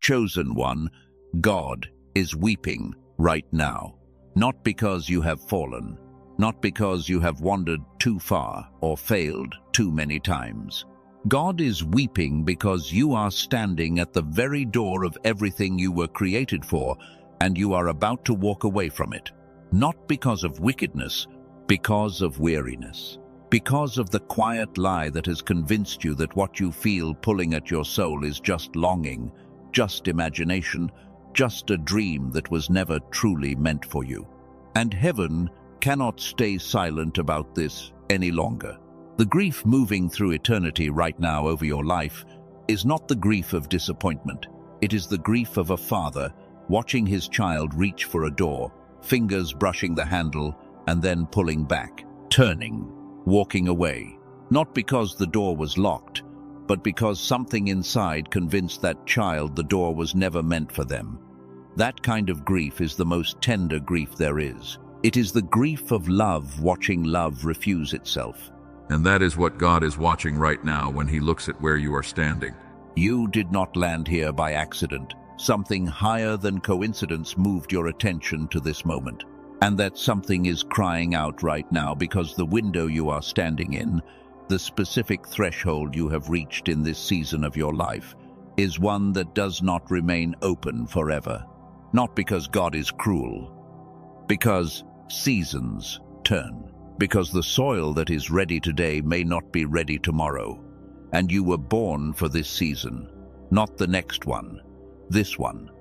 Chosen one, God is weeping right now. Not because you have fallen, not because you have wandered too far or failed too many times. God is weeping because you are standing at the very door of everything you were created for, and you are about to walk away from it. Not because of wickedness, because of weariness. Because of the quiet lie that has convinced you that what you feel pulling at your soul is just longing, just imagination, just a dream that was never truly meant for you. And heaven cannot stay silent about this any longer. The grief moving through eternity right now over your life is not the grief of disappointment. It is the grief of a father watching his child reach for a door, fingers brushing the handle and then pulling back, turning, walking away. Not because the door was locked, but because something inside convinced that child the door was never meant for them. That kind of grief is the most tender grief there is. It is the grief of love watching love refuse itself. And that is what God is watching right now when He looks at where you are standing. You did not land here by accident. Something higher than coincidence moved your attention to this moment. And that something is crying out right now because the window you are standing in, the specific threshold you have reached in this season of your life, is one that does not remain open forever. Not because God is cruel, because seasons turn. Because the soil that is ready today may not be ready tomorrow. And you were born for this season, not the next one. This one,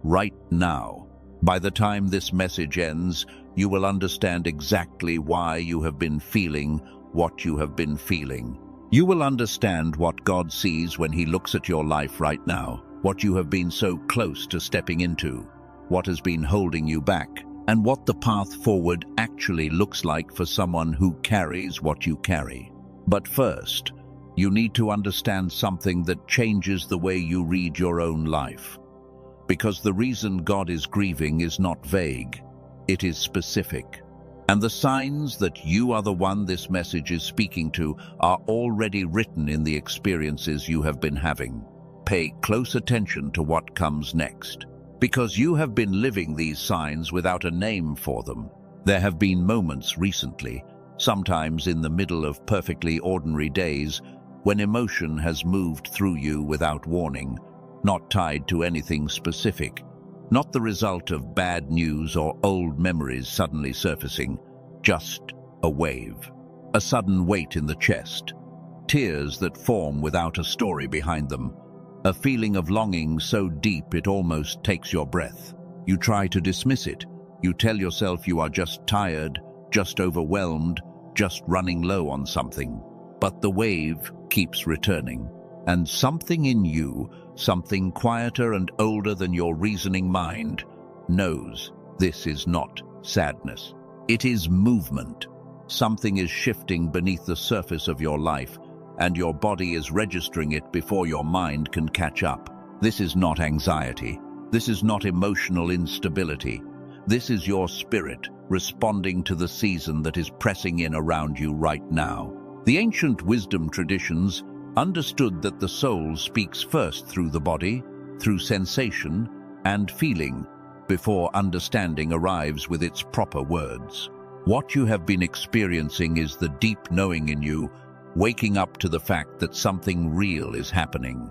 right now. By the time this message ends, you will understand exactly why you have been feeling what you have been feeling. You will understand what God sees when He looks at your life right now, what you have been so close to stepping into, what has been holding you back, and what the path forward actually looks like for someone who carries what you carry. But first, you need to understand something that changes the way you read your own life. Because the reason God is grieving is not vague, it is specific. And the signs that you are the one this message is speaking to are already written in the experiences you have been having. Pay close attention to what comes next. Because you have been living these signs without a name for them. There have been moments recently, sometimes in the middle of perfectly ordinary days, when emotion has moved through you without warning, not tied to anything specific, not the result of bad news or old memories suddenly surfacing, just a wave, a sudden weight in the chest, tears that form without a story behind them, a feeling of longing so deep it almost takes your breath. You try to dismiss it. You tell yourself you are just tired, just overwhelmed, just running low on something. But the wave keeps returning. And something in you, something quieter and older than your reasoning mind, knows this is not sadness. It is movement. Something is shifting beneath the surface of your life, and your body is registering it before your mind can catch up. This is not anxiety. This is not emotional instability. This is your spirit responding to the season that is pressing in around you right now. The ancient wisdom traditions understood that the soul speaks first through the body, through sensation and feeling, before understanding arrives with its proper words. What you have been experiencing is the deep knowing in you, waking up to the fact that something real is happening,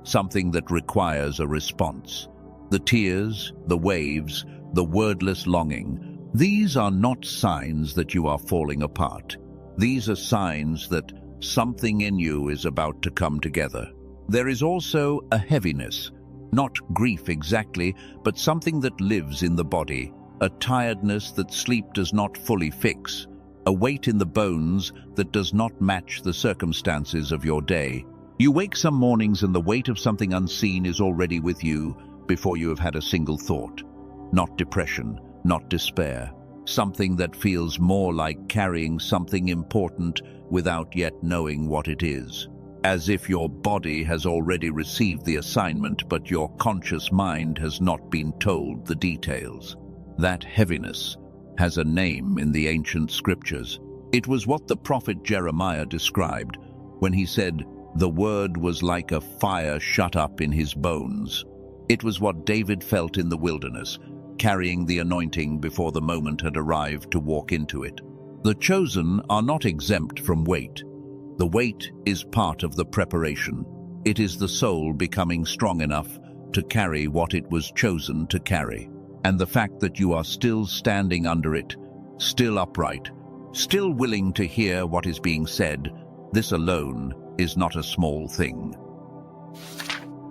something that requires a response. The tears, the waves, the wordless longing, these are not signs that you are falling apart. These are signs that something in you is about to come together. There is also a heaviness, not grief exactly, but something that lives in the body, a tiredness that sleep does not fully fix, a weight in the bones that does not match the circumstances of your day. You wake some mornings and the weight of something unseen is already with you before you have had a single thought. Not depression, not despair. Something that feels more like carrying something important without yet knowing what it is. As if your body has already received the assignment, but your conscious mind has not been told the details. That heaviness has a name in the ancient scriptures. It was what the prophet Jeremiah described when he said, "The word was like a fire shut up in his bones." It was what David felt in the wilderness, carrying the anointing before the moment had arrived to walk into it. The chosen are not exempt from weight. The weight is part of the preparation. It is the soul becoming strong enough to carry what it was chosen to carry. And the fact that you are still standing under it, still upright, still willing to hear what is being said, this alone is not a small thing.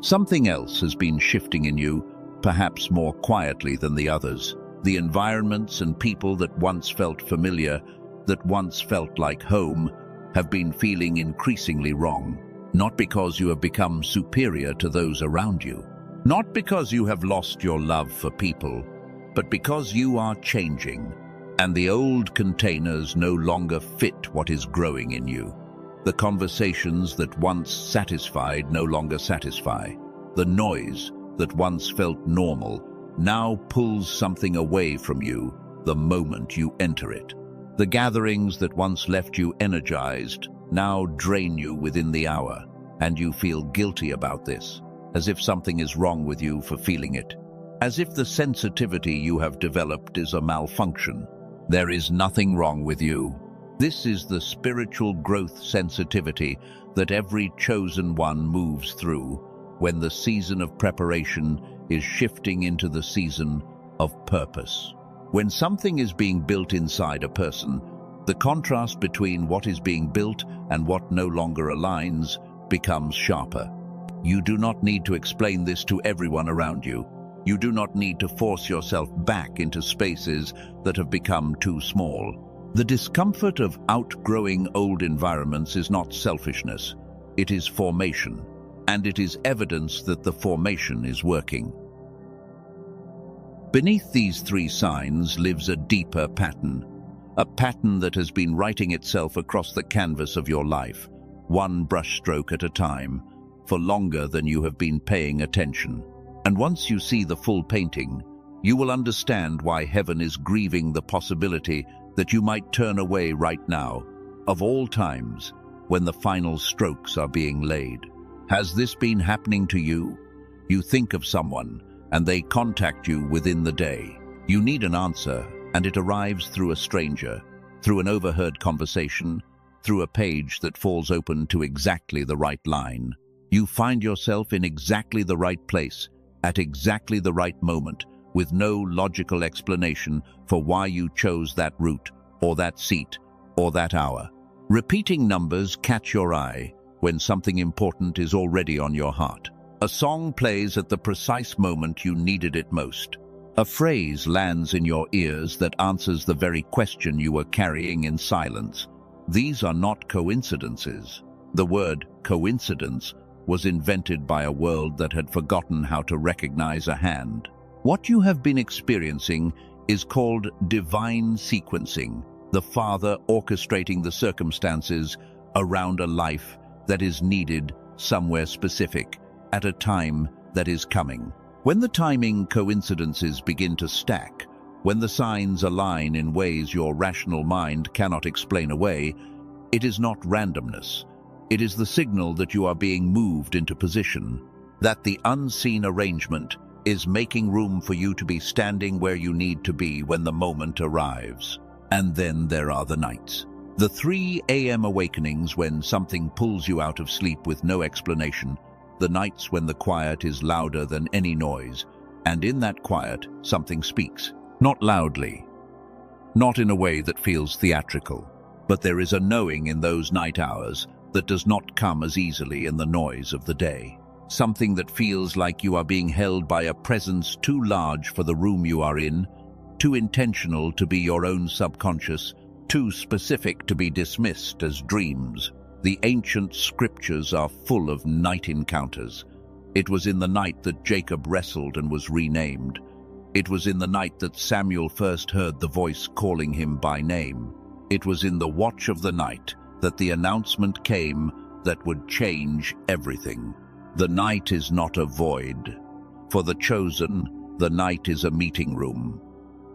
Something else has been shifting in you, perhaps more quietly than the others. The environments and people that once felt familiar, that once felt like home, have been feeling increasingly wrong. Not because you have become superior to those around you. Not because you have lost your love for people, but because you are changing, and the old containers no longer fit what is growing in you. The conversations that once satisfied no longer satisfy. The noise that once felt normal now pulls something away from you the moment you enter it. The gatherings that once left you energized now drain you within the hour, and you feel guilty about this, as if something is wrong with you for feeling it, as if the sensitivity you have developed is a malfunction. There is nothing wrong with you. This is the spiritual growth sensitivity that every chosen one moves through when the season of preparation is shifting into the season of purpose. When something is being built inside a person, the contrast between what is being built and what no longer aligns becomes sharper. You do not need to explain this to everyone around you. You do not need to force yourself back into spaces that have become too small. The discomfort of outgrowing old environments is not selfishness. It is formation, and it is evidence that the formation is working. Beneath these three signs lives a deeper pattern, a pattern that has been writing itself across the canvas of your life, one brushstroke at a time, for longer than you have been paying attention. And once you see the full painting, you will understand why heaven is grieving the possibility that you might turn away right now, of all times, when the final strokes are being laid. Has this been happening to you? You think of someone, and they contact you within the day. You need an answer, and it arrives through a stranger, through an overheard conversation, through a page that falls open to exactly the right line. You find yourself in exactly the right place, at exactly the right moment, with no logical explanation for why you chose that route, or that seat, or that hour. Repeating numbers catch your eye when something important is already on your heart. A song plays at the precise moment you needed it most. A phrase lands in your ears that answers the very question you were carrying in silence. These are not coincidences. The word coincidence was invented by a world that had forgotten how to recognize a hand. What you have been experiencing is called divine sequencing, the Father orchestrating the circumstances around a life that is needed somewhere specific, at a time that is coming. When the timing coincidences begin to stack, when the signs align in ways your rational mind cannot explain away, it is not randomness. It is the signal that you are being moved into position, that the unseen arrangement is making room for you to be standing where you need to be when the moment arrives. And then there are the nights. The 3 a.m. awakenings when something pulls you out of sleep with no explanation, the nights when the quiet is louder than any noise, and in that quiet something speaks. Not loudly, not in a way that feels theatrical, but there is a knowing in those night hours that does not come as easily in the noise of the day. Something that feels like you are being held by a presence too large for the room you are in, too intentional to be your own subconscious, too specific to be dismissed as dreams. The ancient scriptures are full of night encounters. It was in the night that Jacob wrestled and was renamed. It was in the night that Samuel first heard the voice calling him by name. It was in the watch of the night that the announcement came that would change everything. The night is not a void. For the chosen, the night is a meeting room.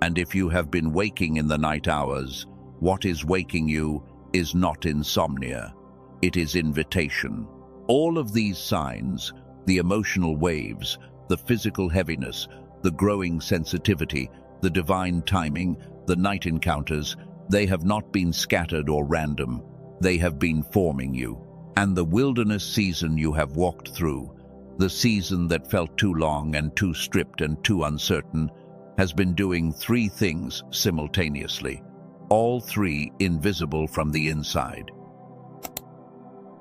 And if you have been waking in the night hours, what is waking you is not insomnia. It is invitation. All of these signs, the emotional waves, the physical heaviness, the growing sensitivity, the divine timing, the night encounters, they have not been scattered or random. They have been forming you. And the wilderness season you have walked through, the season that felt too long and too stripped and too uncertain, has been doing three things simultaneously, all three invisible from the inside.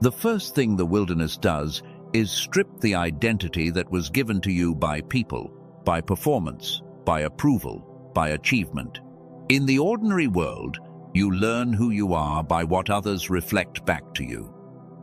The first thing the wilderness does is strip the identity that was given to you by people, by performance, by approval, by achievement. In the ordinary world, you learn who you are by what others reflect back to you.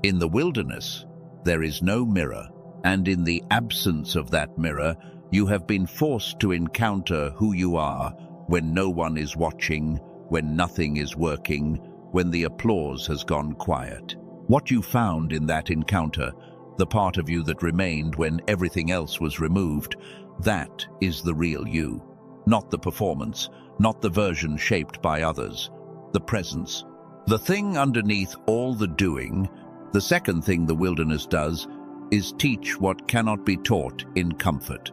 In the wilderness, there is no mirror, and in the absence of that mirror, you have been forced to encounter who you are when no one is watching, when nothing is working, when the applause has gone quiet. What you found in that encounter, the part of you that remained when everything else was removed, that is the real you. Not the performance, not the version shaped by others, the presence. The thing underneath all the doing, the second thing the wilderness does, is teach what cannot be taught in comfort.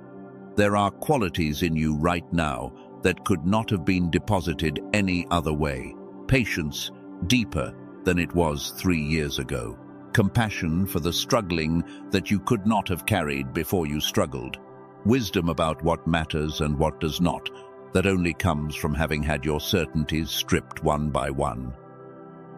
There are qualities in you right now that could not have been deposited any other way. Patience, deeper than it was 3 years ago. Compassion for the struggling that you could not have carried before you struggled. Wisdom about what matters and what does not, that only comes from having had your certainties stripped one by one.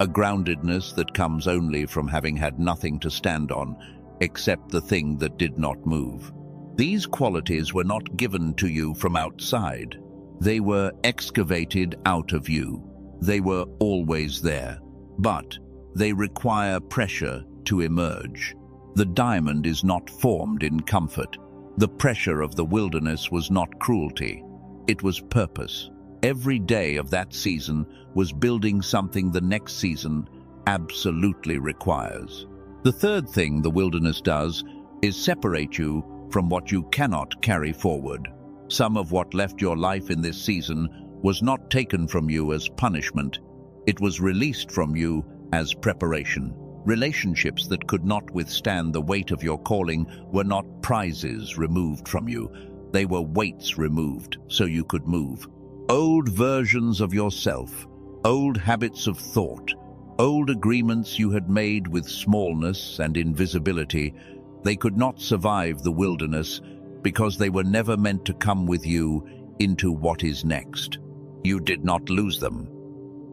A groundedness that comes only from having had nothing to stand on, except the thing that did not move. These qualities were not given to you from outside. They were excavated out of you. They were always there, but they require pressure to emerge. The diamond is not formed in comfort. The pressure of the wilderness was not cruelty. It was purpose. Every day of that season was building something the next season absolutely requires. The third thing the wilderness does is separate you from what you cannot carry forward. Some of what left your life in this season was not taken from you as punishment. It was released from you as preparation. Relationships that could not withstand the weight of your calling were not prizes removed from you. They were weights removed so you could move. Old versions of yourself, old habits of thought, old agreements you had made with smallness and invisibility, they could not survive the wilderness because they were never meant to come with you into what is next. You did not lose them.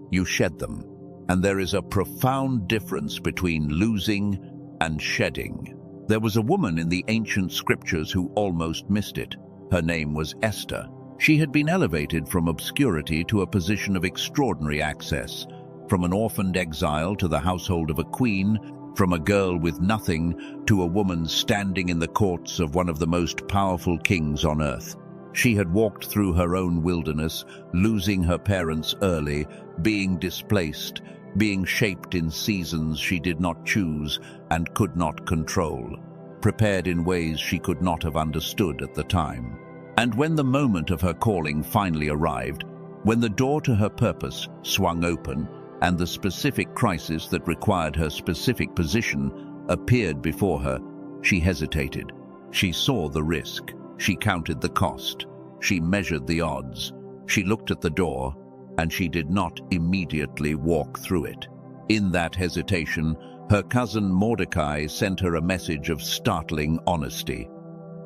You shed them. And there is a profound difference between losing and shedding. There was a woman in the ancient scriptures who almost missed it. Her name was Esther. She had been elevated from obscurity to a position of extraordinary access, from an orphaned exile to the household of a queen, from a girl with nothing to a woman standing in the courts of one of the most powerful kings on earth. She had walked through her own wilderness, losing her parents early, being displaced, being shaped in seasons she did not choose and could not control, prepared in ways she could not have understood at the time. And when the moment of her calling finally arrived, when the door to her purpose swung open and the specific crisis that required her specific position appeared before her, she hesitated. She saw the risk. She counted the cost. She measured the odds. She looked at the door, and she did not immediately walk through it. In that hesitation, her cousin Mordecai sent her a message of startling honesty.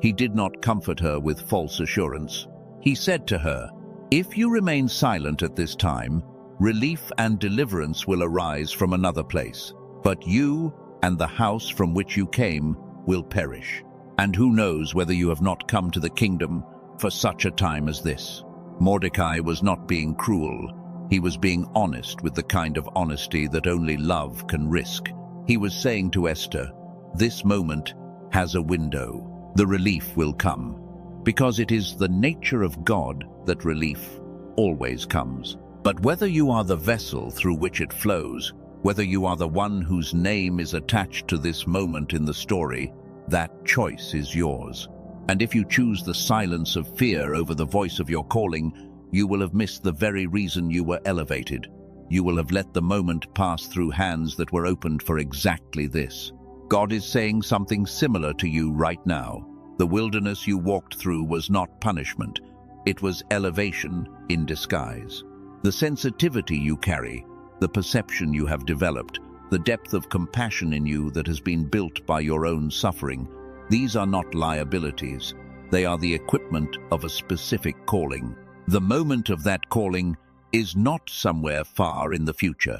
He did not comfort her with false assurance. He said to her, "If you remain silent at this time, relief and deliverance will arise from another place, but you and the house from which you came will perish. And who knows whether you have not come to the kingdom for such a time as this?" Mordecai was not being cruel. He was being honest with the kind of honesty that only love can risk. He was saying to Esther, "This moment has a window. The relief will come, because it is the nature of God that relief always comes. But whether you are the vessel through which it flows, whether you are the one whose name is attached to this moment in the story, that choice is yours. And if you choose the silence of fear over the voice of your calling, you will have missed the very reason you were elevated. You will have let the moment pass through hands that were opened for exactly this. God is saying something similar to you right now. The wilderness you walked through was not punishment. It was elevation in disguise. The sensitivity you carry, the perception you have developed, the depth of compassion in you that has been built by your own suffering, these are not liabilities. They are the equipment of a specific calling. The moment of that calling is not somewhere far in the future.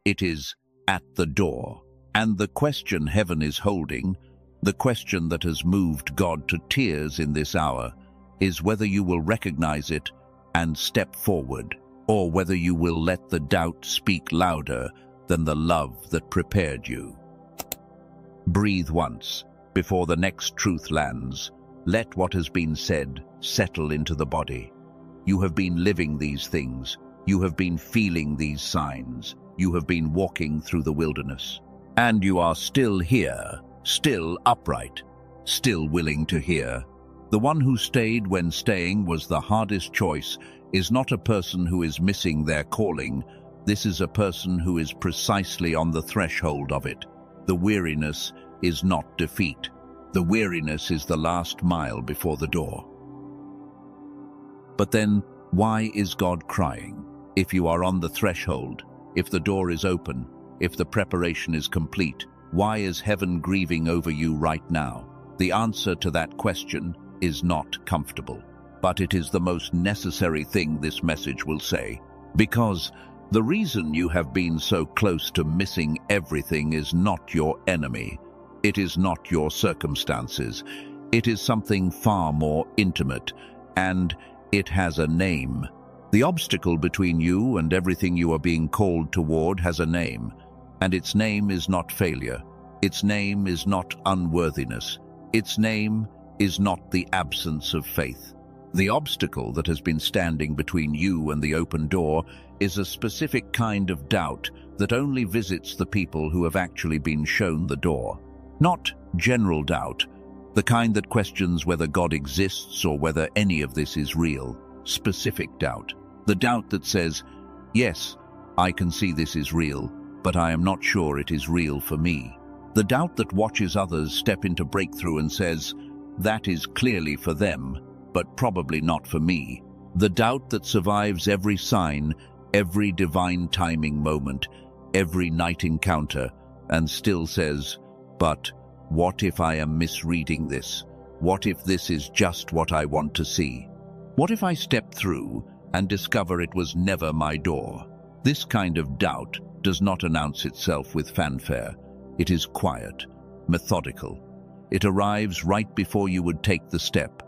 It is at the door. And the question heaven is holding, the question that has moved God to tears in this hour, is whether you will recognize it and step forward, or whether you will let the doubt speak louder than the love that prepared you. Breathe once before the next truth lands. Let what has been said settle into the body. You have been living these things. You have been feeling these signs. You have been walking through the wilderness. And you are still here, still upright, still willing to hear. The one who stayed when staying was the hardest choice is not a person who is missing their calling. This is a person who is precisely on the threshold of it. The weariness is not defeat. The weariness is the last mile before the door. But then, why is God crying? If you are on the threshold, if the door is open, if the preparation is complete, why is heaven grieving over you right now? The answer to that question is not comfortable, but it is the most necessary thing this message will say. Because the reason you have been so close to missing everything is not your enemy. It is not your circumstances. It is something far more intimate, and it has a name. The obstacle between you and everything you are being called toward has a name, and its name is not failure. Its name is not unworthiness. Its name is not the absence of faith. The obstacle that has been standing between you and the open door is a specific kind of doubt that only visits the people who have actually been shown the door. Not general doubt, the kind that questions whether God exists or whether any of this is real. Specific doubt. The doubt that says, yes, I can see this is real, but I am not sure it is real for me. The doubt that watches others step into breakthrough and says, that is clearly for them, but probably not for me. The doubt that survives every sign, every divine timing moment, every night encounter, and still says, but what if I am misreading this? What if this is just what I want to see? What if I step through and discover it was never my door? This kind of doubt does not announce itself with fanfare. It is quiet, methodical. It arrives right before you would take the step.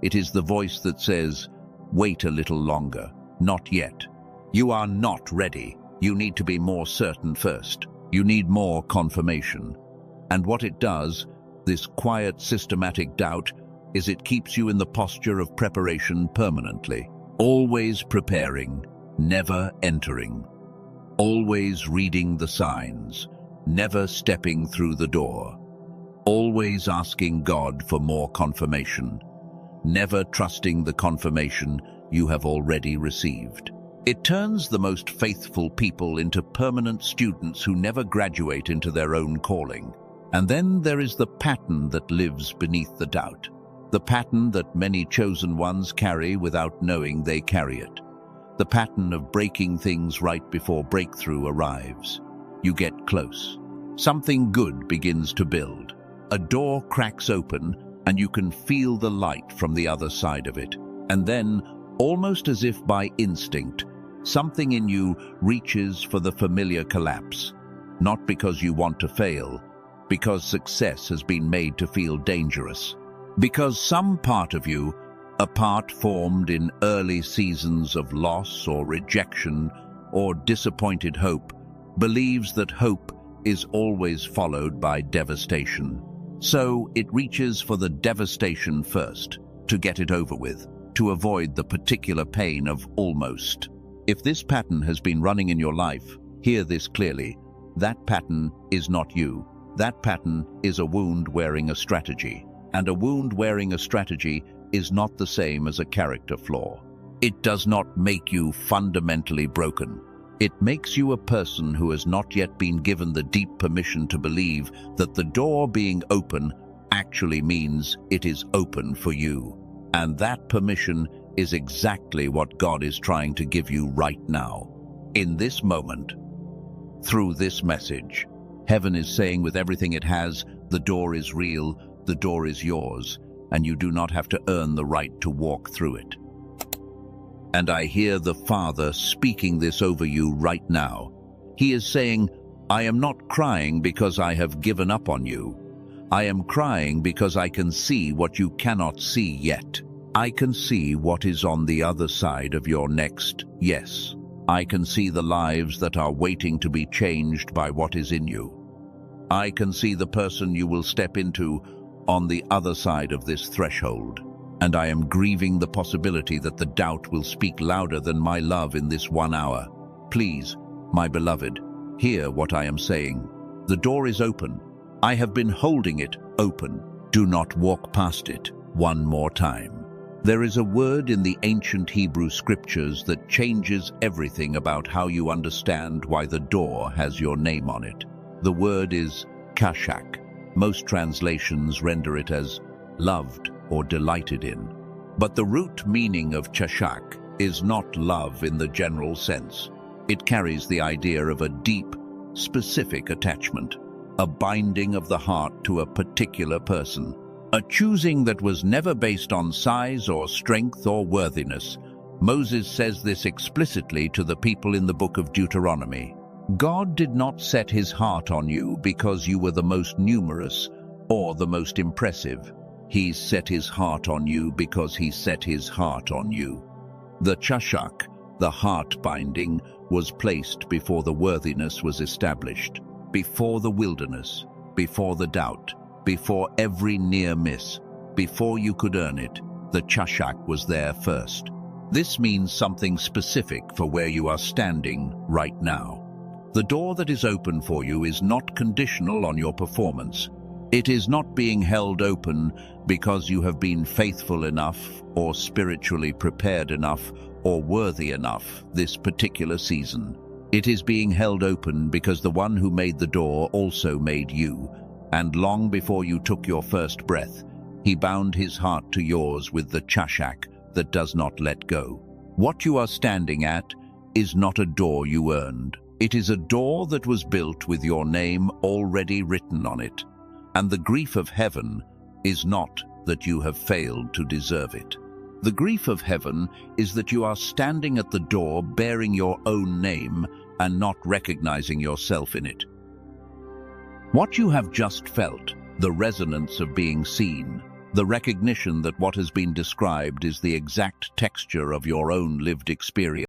It is the voice that says, wait a little longer, not yet. You are not ready. You need to be more certain first. You need more confirmation. And what it does, this quiet, systematic doubt, is it keeps you in the posture of preparation permanently. Always preparing, never entering. Always reading the signs, never stepping through the door. Always asking God for more confirmation, never trusting the confirmation you have already received. It turns the most faithful people into permanent students who never graduate into their own calling. And then there is the pattern that lives beneath the doubt, the pattern that many chosen ones carry without knowing they carry it, the pattern of breaking things right before breakthrough arrives. You get close. Something good begins to build. A door cracks open and you can feel the light from the other side of it. And then, almost as if by instinct, something in you reaches for the familiar collapse, not because you want to fail, because success has been made to feel dangerous. Because some part of you, a part formed in early seasons of loss or rejection or disappointed hope, believes that hope is always followed by devastation. So it reaches for the devastation first, to get it over with, to avoid the particular pain of almost. If this pattern has been running in your life, hear this clearly. That pattern is not you. That pattern is a wound wearing a strategy. And a wound wearing a strategy is not the same as a character flaw. It does not make you fundamentally broken. It makes you a person who has not yet been given the deep permission to believe that the door being open actually means it is open for you. And that permission is exactly what God is trying to give you right now. In this moment, through this message, heaven is saying with everything it has, the door is real, the door is yours, and you do not have to earn the right to walk through it. And I hear the Father speaking this over you right now. He is saying, I am not crying because I have given up on you. I am crying because I can see what you cannot see yet. I can see what is on the other side of your next yes. I can see the lives that are waiting to be changed by what is in you. I can see the person you will step into on the other side of this threshold. And I am grieving the possibility that the doubt will speak louder than my love in this 1 hour. Please, my beloved, hear what I am saying. The door is open. I have been holding it open. Do not walk past it one more time. There is a word in the ancient Hebrew scriptures that changes everything about how you understand why the door has your name on it. The word is kashak. Most translations render it as loved or delighted in. But the root meaning of chashak is not love in the general sense. It carries the idea of a deep, specific attachment, a binding of the heart to a particular person, a choosing that was never based on size or strength or worthiness. Moses says this explicitly to the people in the book of Deuteronomy. God did not set his heart on you because you were the most numerous or the most impressive. He set his heart on you because he set his heart on you. The chashak, the heart binding, was placed before the worthiness was established, before the wilderness, before the doubt, before every near miss, before you could earn it. The chashak was there first. This means something specific for where you are standing right now. The door that is open for you is not conditional on your performance. It is not being held open because you have been faithful enough or spiritually prepared enough or worthy enough this particular season. It is being held open because the one who made the door also made you, and long before you took your first breath, he bound his heart to yours with the chashak that does not let go. What you are standing at is not a door you earned. It is a door that was built with your name already written on it. And the grief of heaven is not that you have failed to deserve it. The grief of heaven is that you are standing at the door bearing your own name and not recognizing yourself in it. What you have just felt, the resonance of being seen, the recognition that what has been described is the exact texture of your own lived experience,